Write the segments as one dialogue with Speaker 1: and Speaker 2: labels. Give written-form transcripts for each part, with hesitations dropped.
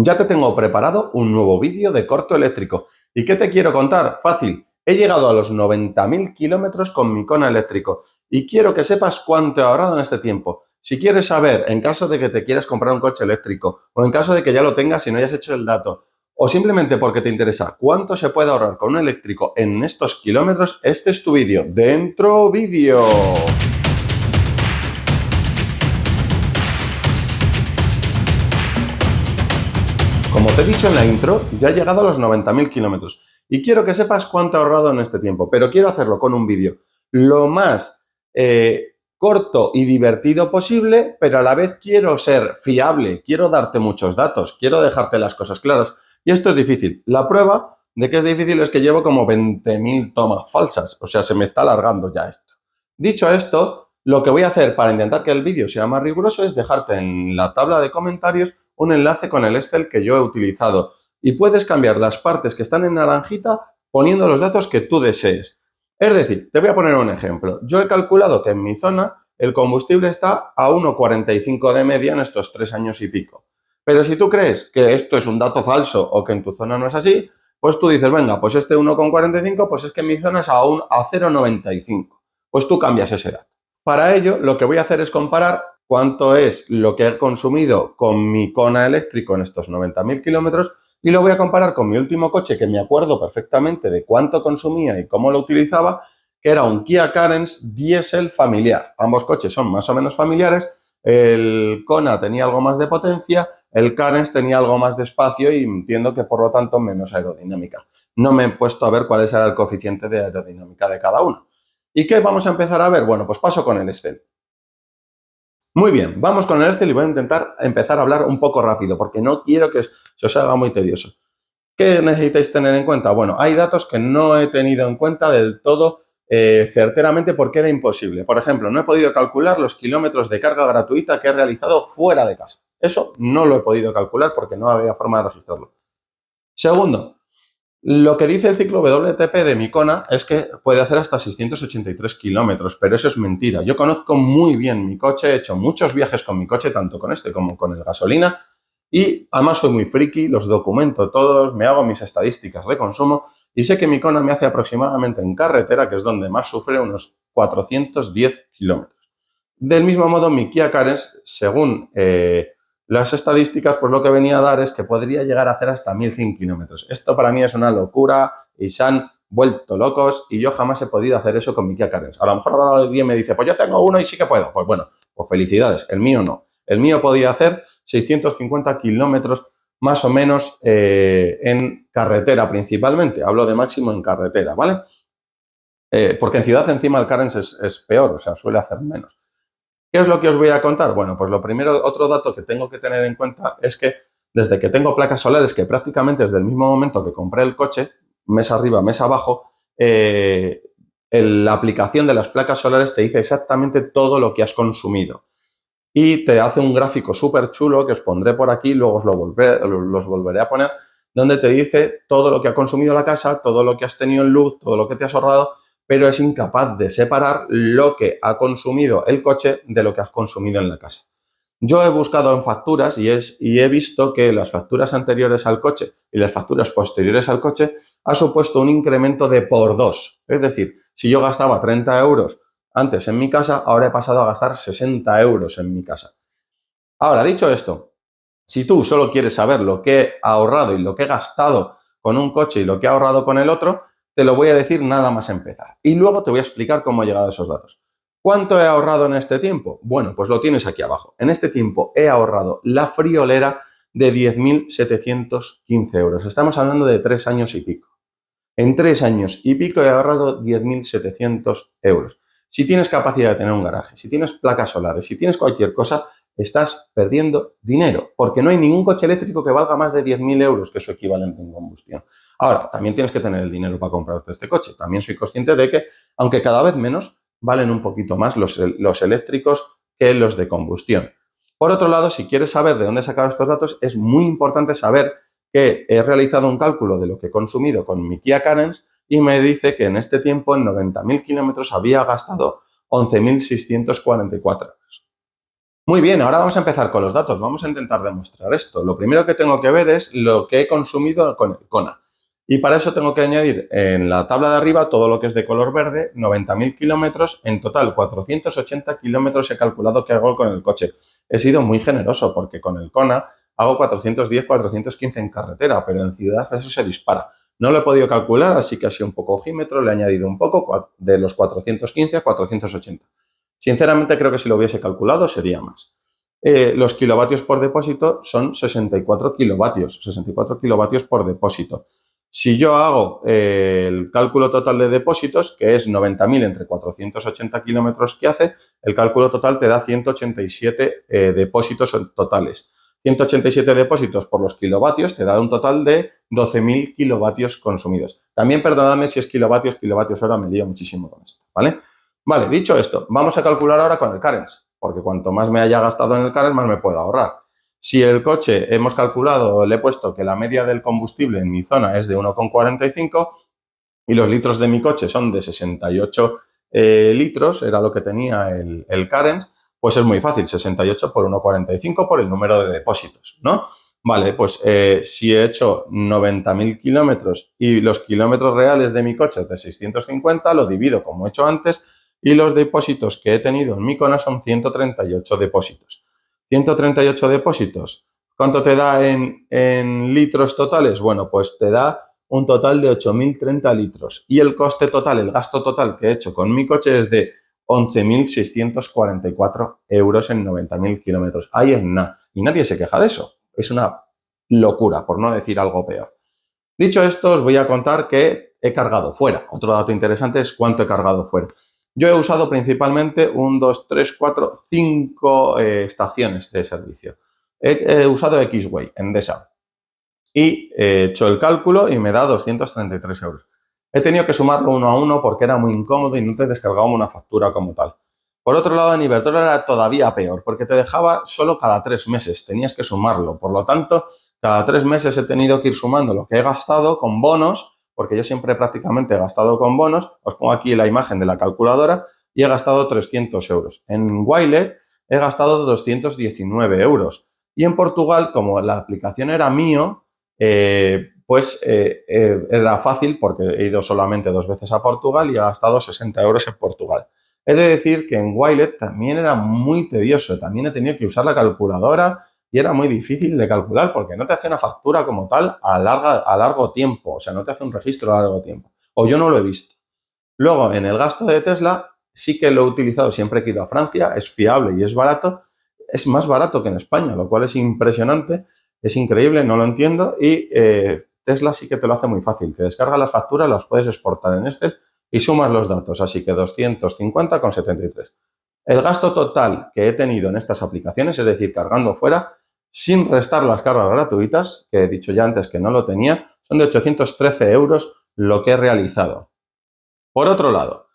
Speaker 1: Ya te tengo preparado un nuevo vídeo de corto eléctrico. ¿Y qué te quiero contar? Fácil. He llegado a los 90.000 kilómetros con mi Kona eléctrico y quiero que sepas cuánto he ahorrado en este tiempo. Si quieres saber, en caso de que te quieras comprar un coche eléctrico o en caso de que ya lo tengas y no hayas hecho el dato, o simplemente porque te interesa cuánto se puede ahorrar con un eléctrico en estos kilómetros, este es tu vídeo. ¡Dentro vídeo! Como te he dicho en la intro, ya he llegado a los 90.000 kilómetros y quiero que sepas cuánto he ahorrado en este tiempo, pero quiero hacerlo con un vídeo lo más corto y divertido posible, pero a la vez quiero ser fiable, quiero darte muchos datos, quiero dejarte las cosas claras y esto es difícil. La prueba de que es difícil es que llevo como 20.000 tomas falsas, o sea, se me está alargando ya esto. Dicho esto, lo que voy a hacer para intentar que el vídeo sea más riguroso es dejarte en la tabla de comentarios un enlace con el Excel que yo he utilizado y puedes cambiar las partes que están en naranjita poniendo los datos que tú desees. Es decir, te voy a poner un ejemplo. Yo he calculado que en mi zona el combustible está a 1,45 de media en estos 3 años y pico. Pero si tú crees que esto es un dato falso o que en tu zona no es así, pues tú dices, venga, pues este 1,45, pues es que en mi zona es a 0,95. Pues tú cambias ese dato. Para ello, lo que voy a hacer es comparar cuánto es lo que he consumido con mi Kona eléctrico en estos 90.000 kilómetros y lo voy a comparar con mi último coche, que me acuerdo perfectamente de cuánto consumía y cómo lo utilizaba, que era un Kia Carens diésel familiar. Ambos coches son más o menos familiares. El Kona tenía algo más de potencia, el Carens tenía algo más de espacio y entiendo que por lo tanto menos aerodinámica. No me he puesto a ver cuál era el coeficiente de aerodinámica de cada uno. ¿Y qué vamos a empezar a ver? Bueno, pues paso con el Excel. Muy bien, vamos con el Excel y voy a intentar empezar a hablar un poco rápido porque no quiero que se os haga muy tedioso. ¿Qué necesitáis tener en cuenta? Bueno, hay datos que no he tenido en cuenta del todo certeramente porque era imposible. Por ejemplo, no he podido calcular los kilómetros de carga gratuita que he realizado fuera de casa. Eso no lo he podido calcular porque no había forma de registrarlo. Segundo, lo que dice el ciclo WLTP de mi Kona es que puede hacer hasta 683 kilómetros, pero eso es mentira. Yo conozco muy bien mi coche, he hecho muchos viajes con mi coche, tanto con este como con el gasolina, y además soy muy friki, los documento todos, me hago mis estadísticas de consumo y sé que mi Kona me hace aproximadamente en carretera, que es donde más sufre, unos 410 kilómetros. Del mismo modo, mi Kia Carens, según las estadísticas, pues lo que venía a dar es que podría llegar a hacer hasta 1.100 kilómetros. Esto para mí es una locura y se han vuelto locos y yo jamás he podido hacer eso con mi Kia Carens. A lo mejor ahora alguien me dice, pues yo tengo uno y sí que puedo. Pues bueno, pues felicidades, el mío no. El mío podía hacer 650 kilómetros más o menos en carretera principalmente. Hablo de máximo en carretera, ¿vale? Porque en ciudad encima el Carens es peor, o sea, suele hacer menos. ¿Qué es lo que os voy a contar? Bueno, pues lo primero, otro dato que tengo que tener en cuenta es que desde que tengo placas solares, que prácticamente desde el mismo momento que compré el coche, mes arriba, mes abajo, la aplicación de las placas solares te dice exactamente todo lo que has consumido. Y te hace un gráfico súper chulo que os pondré por aquí, luego los volveré a poner, donde te dice todo lo que ha consumido la casa, todo lo que has tenido en luz, todo lo que te has ahorrado, pero es incapaz de separar lo que ha consumido el coche de lo que has consumido en la casa. Yo he buscado en facturas y he visto que las facturas anteriores al coche y las facturas posteriores al coche ha supuesto un incremento de por 2. Es decir, si yo gastaba 30 euros antes en mi casa, ahora he pasado a gastar 60 euros en mi casa. Ahora, dicho esto, si tú solo quieres saber lo que he ahorrado y lo que he gastado con un coche y lo que he ahorrado con el otro, te lo voy a decir nada más empezar. Y luego te voy a explicar cómo he llegado a esos datos. ¿Cuánto he ahorrado en este tiempo? Bueno, pues lo tienes aquí abajo. En este tiempo he ahorrado la friolera de 10.715 euros. Estamos hablando de 3 años y pico. En 3 años y pico he ahorrado 10.700 euros. Si tienes capacidad de tener un garaje, si tienes placas solares, si tienes cualquier cosa, estás perdiendo dinero, porque no hay ningún coche eléctrico que valga más de 10.000 euros, que es su equivalente en combustión. Ahora, también tienes que tener el dinero para comprarte este coche. También soy consciente de que, aunque cada vez menos, valen un poquito más los eléctricos que los de combustión. Por otro lado, si quieres saber de dónde he sacado estos datos, es muy importante saber que he realizado un cálculo de lo que he consumido con mi Kia Carens y me dice que en este tiempo, en 90.000 kilómetros, había gastado 11.644 euros. Muy bien, ahora vamos a empezar con los datos. Vamos a intentar demostrar esto. Lo primero que tengo que ver es lo que he consumido con el Kona. Y para eso tengo que añadir en la tabla de arriba todo lo que es de color verde, 90.000 kilómetros, en total 480 kilómetros he calculado que hago con el coche. He sido muy generoso porque con el Kona hago 410, 415 en carretera, pero en ciudad eso se dispara. No lo he podido calcular, así que ha sido un poco ojímetro, le he añadido un poco de los 415 a 480. Sinceramente creo que si lo hubiese calculado sería más. Los kilovatios por depósito son 64 kilovatios por depósito. Si yo hago el cálculo total de depósitos, que es 90.000 entre 480 kilómetros que hace, el cálculo total te da 187 depósitos totales. 187 depósitos por los kilovatios te da un total de 12.000 kilovatios consumidos. También perdonadme si es kilovatios hora, me lío muchísimo con esto, ¿vale? Vale, dicho esto, vamos a calcular ahora con el Carens, porque cuanto más me haya gastado en el Carens, más me puedo ahorrar. Si el coche hemos calculado, le he puesto que la media del combustible en mi zona es de 1,45 y los litros de mi coche son de 68 litros, era lo que tenía el Carens, pues es muy fácil, 68 por 1,45 por el número de depósitos, ¿no? Vale, pues si he hecho 90.000 kilómetros y los kilómetros reales de mi coche es de 650, lo divido como he hecho antes y los depósitos que he tenido en mi Kona son 138 depósitos. 138 depósitos, ¿cuánto te da en litros totales? Bueno, pues te da un total de 8.030 litros y el coste total, el gasto total que he hecho con mi coche es de 11.644 euros en 90.000 kilómetros. Ahí en nada. Y nadie se queja de eso. Es una locura, por no decir algo peor. Dicho esto, os voy a contar que he cargado fuera. Otro dato interesante es cuánto he cargado fuera. Yo he usado principalmente 1, 2, 3, 4, 5 estaciones de servicio. He usado X-Way, Endesa. Y he hecho el cálculo y me da 233 euros. He tenido que sumarlo uno a uno porque era muy incómodo y no te descargaba una factura como tal. Por otro lado, en Iberdrola era todavía peor porque te dejaba solo cada 3 meses, tenías que sumarlo. Por lo tanto, cada 3 meses he tenido que ir sumando lo que he gastado con bonos, porque yo siempre prácticamente he gastado con bonos. Os pongo aquí la imagen de la calculadora y he gastado 300 euros. En Wilet he gastado 219 euros. Y en Portugal, como la aplicación era mío, era fácil porque he ido solamente 2 veces a Portugal y he gastado 60 euros en Portugal. He de decir que en Wilet también era muy tedioso, también he tenido que usar la calculadora y era muy difícil de calcular porque no te hace una factura como tal a largo tiempo, o sea, no te hace un registro a largo tiempo, o yo no lo he visto. Luego, en el gasto de Tesla sí que lo he utilizado siempre que he ido a Francia, es fiable y es barato, es más barato que en España, lo cual es impresionante, es increíble, no lo entiendo y Tesla sí que te lo hace muy fácil, te descarga las facturas, las puedes exportar en Excel y sumas los datos, así que 250,73. El gasto total que he tenido en estas aplicaciones, es decir, cargando fuera, sin restar las cargas gratuitas, que he dicho ya antes que no lo tenía, son de 813 euros lo que he realizado. Por otro lado,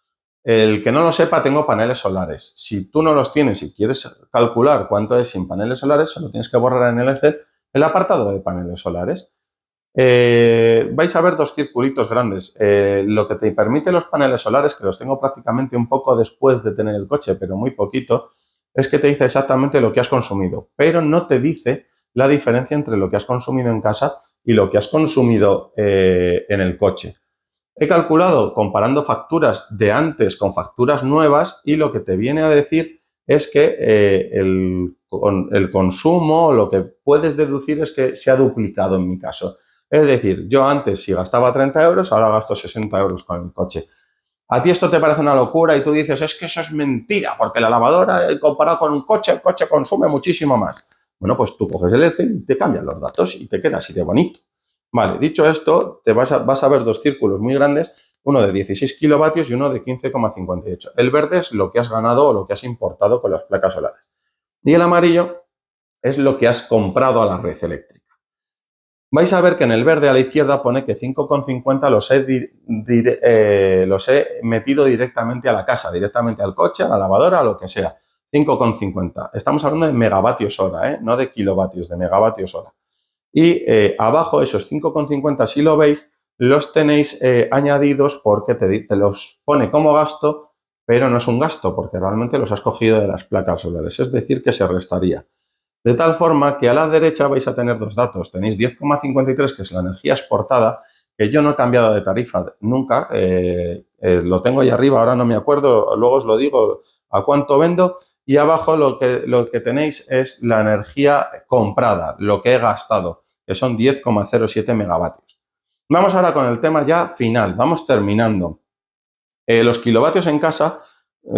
Speaker 1: el que no lo sepa, tengo paneles solares. Si tú no los tienes y quieres calcular cuánto es sin paneles solares, solo tienes que borrar en el Excel el apartado de paneles solares. Vais a ver 2 circulitos grandes. Lo que te permite los paneles solares, que los tengo prácticamente un poco después de tener el coche, pero muy poquito, es que te dice exactamente lo que has consumido, pero no te dice la diferencia entre lo que has consumido en casa y lo que has consumido en el coche. He calculado comparando facturas de antes con facturas nuevas y lo que te viene a decir es que el consumo, lo que puedes deducir es que se ha duplicado en mi caso. Es decir, yo antes si gastaba 30 euros, ahora gasto 60 euros con el coche. A ti esto te parece una locura y tú dices, es que eso es mentira, porque la lavadora, comparado con un coche, el coche consume muchísimo más. Bueno, pues tú coges el Excel y te cambian los datos y te queda así de bonito. Vale, dicho esto, vas a ver 2 círculos muy grandes, uno de 16 kilovatios y uno de 15,58. El verde es lo que has ganado o lo que has importado con las placas solares. Y el amarillo es lo que has comprado a la red eléctrica. Vais a ver que en el verde a la izquierda pone que 5,50 los he metido directamente a la casa, directamente al coche, a la lavadora, a lo que sea. 5,50. Estamos hablando de megavatios hora, no de kilovatios, de megavatios hora. Y abajo esos 5,50, si lo veis, los tenéis añadidos porque te los pone como gasto pero no es un gasto porque realmente los has cogido de las placas solares, es decir, que se restaría. De tal forma que a la derecha vais a tener dos datos. Tenéis 10,53, que es la energía exportada, que yo no he cambiado de tarifa nunca, lo tengo ahí arriba, ahora no me acuerdo, luego os lo digo a cuánto vendo, y abajo lo que tenéis es la energía comprada, lo que he gastado, que son 10,07 megavatios. Vamos ahora con el tema ya final, vamos terminando. Los kilovatios en casa,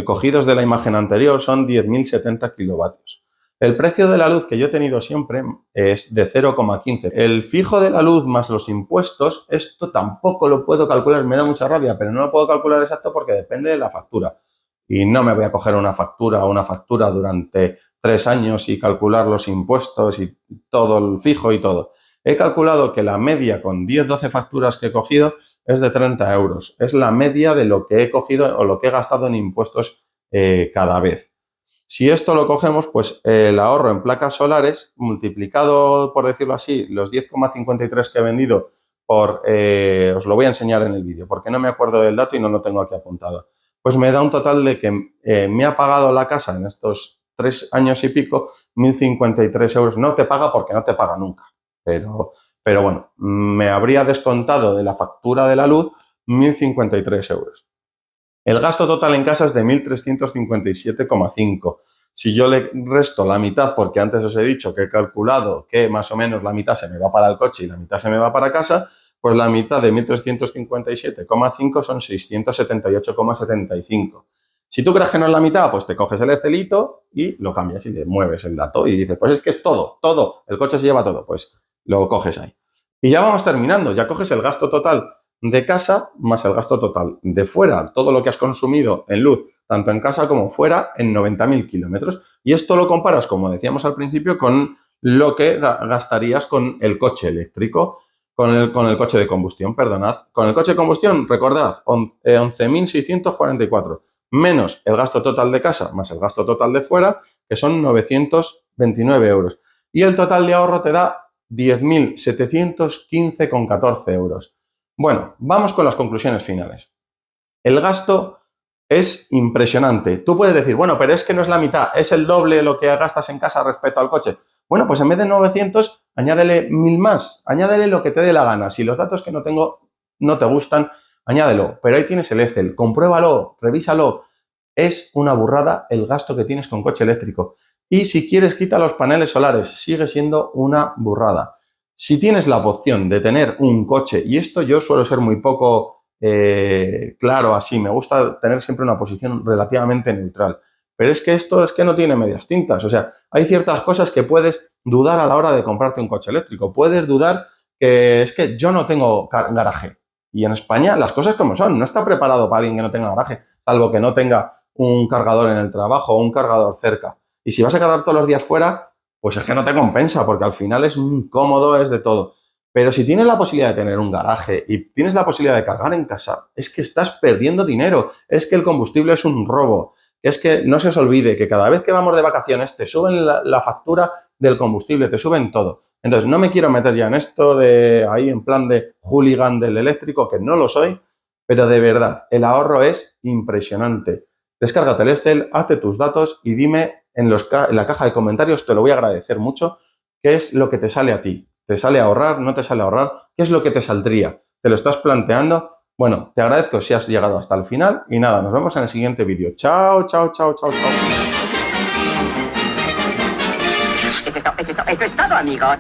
Speaker 1: cogidos de la imagen anterior, son 10.070 kilovatios. El precio de la luz que yo he tenido siempre es de 0,15. El fijo de la luz más los impuestos, esto tampoco lo puedo calcular, me da mucha rabia, pero no lo puedo calcular exacto porque depende de la factura. Y no me voy a coger una factura durante 3 años y calcular los impuestos y todo el fijo y todo. He calculado que la media con 10-12 facturas que he cogido es de 30 euros. Es la media de lo que he cogido o lo que he gastado en impuestos cada vez. Si esto lo cogemos, pues el ahorro en placas solares, multiplicado, por decirlo así, los 10,53 que he vendido por, os lo voy a enseñar en el vídeo, porque no me acuerdo del dato y no lo tengo aquí apuntado. Pues me da un total de que me ha pagado la casa en estos 3 años y pico 1.053 euros. No te paga porque no te paga nunca, pero bueno, me habría descontado de la factura de la luz 1.053 euros. El gasto total en casa es de 1.357,5. Si yo le resto la mitad, porque antes os he dicho que he calculado que más o menos la mitad se me va para el coche y la mitad se me va para casa, pues la mitad de 1.357,5 son 678,75. Si tú crees que no es la mitad, pues te coges el Excelito y lo cambias y le mueves el dato y dices, pues es que es todo, el coche se lleva todo, pues lo coges ahí. Y ya vamos terminando, ya coges el gasto total de casa más el gasto total de fuera, todo lo que has consumido en luz, tanto en casa como fuera, en 90.000 kilómetros. Y esto lo comparas, como decíamos al principio, con lo que gastarías con el coche eléctrico, con el coche de combustión, perdonad. Con el coche de combustión, recordad, 11.644, menos el gasto total de casa, más el gasto total de fuera, que son 929 euros. Y el total de ahorro te da 10.715,14 euros. Bueno, vamos con las conclusiones finales. El gasto es impresionante. Tú puedes decir, bueno, pero es que no es la mitad, es el doble lo que gastas en casa respecto al coche. Bueno, pues en vez de 900, añádele 1.000 más, añádele lo que te dé la gana. Si los datos que no tengo no te gustan, añádelo. Pero ahí tienes el Excel, compruébalo, revísalo. Es una burrada el gasto que tienes con coche eléctrico. Y si quieres, quita los paneles solares, sigue siendo una burrada. Si tienes la opción de tener un coche, y esto yo suelo ser muy poco claro así, me gusta tener siempre una posición relativamente neutral, pero es que esto es que no tiene medias tintas, o sea, hay ciertas cosas que puedes dudar a la hora de comprarte un coche eléctrico, puedes dudar que es que yo no tengo garaje, y en España las cosas como son, no está preparado para alguien que no tenga garaje, salvo que no tenga un cargador en el trabajo o un cargador cerca, y si vas a cargar todos los días fuera, pues es que no te compensa, porque al final es cómodo, es de todo. Pero si tienes la posibilidad de tener un garaje y tienes la posibilidad de cargar en casa, es que estás perdiendo dinero, es que el combustible es un robo, es que no se os olvide que cada vez que vamos de vacaciones te suben la factura del combustible, te suben todo. Entonces no me quiero meter ya en esto de ahí en plan de hooligan del eléctrico, que no lo soy, pero de verdad, el ahorro es impresionante. Descárgate el Excel, hazte tus datos y dime en la caja de comentarios, te lo voy a agradecer mucho, qué es lo que te sale a ti. ¿Te sale ahorrar? ¿No te sale ahorrar? ¿Qué es lo que te saldría? ¿Te lo estás planteando? Bueno, te agradezco si has llegado hasta el final y nada, nos vemos en el siguiente vídeo. Chao, chao, chao, chao, chao.
Speaker 2: Eso es todo, amigos.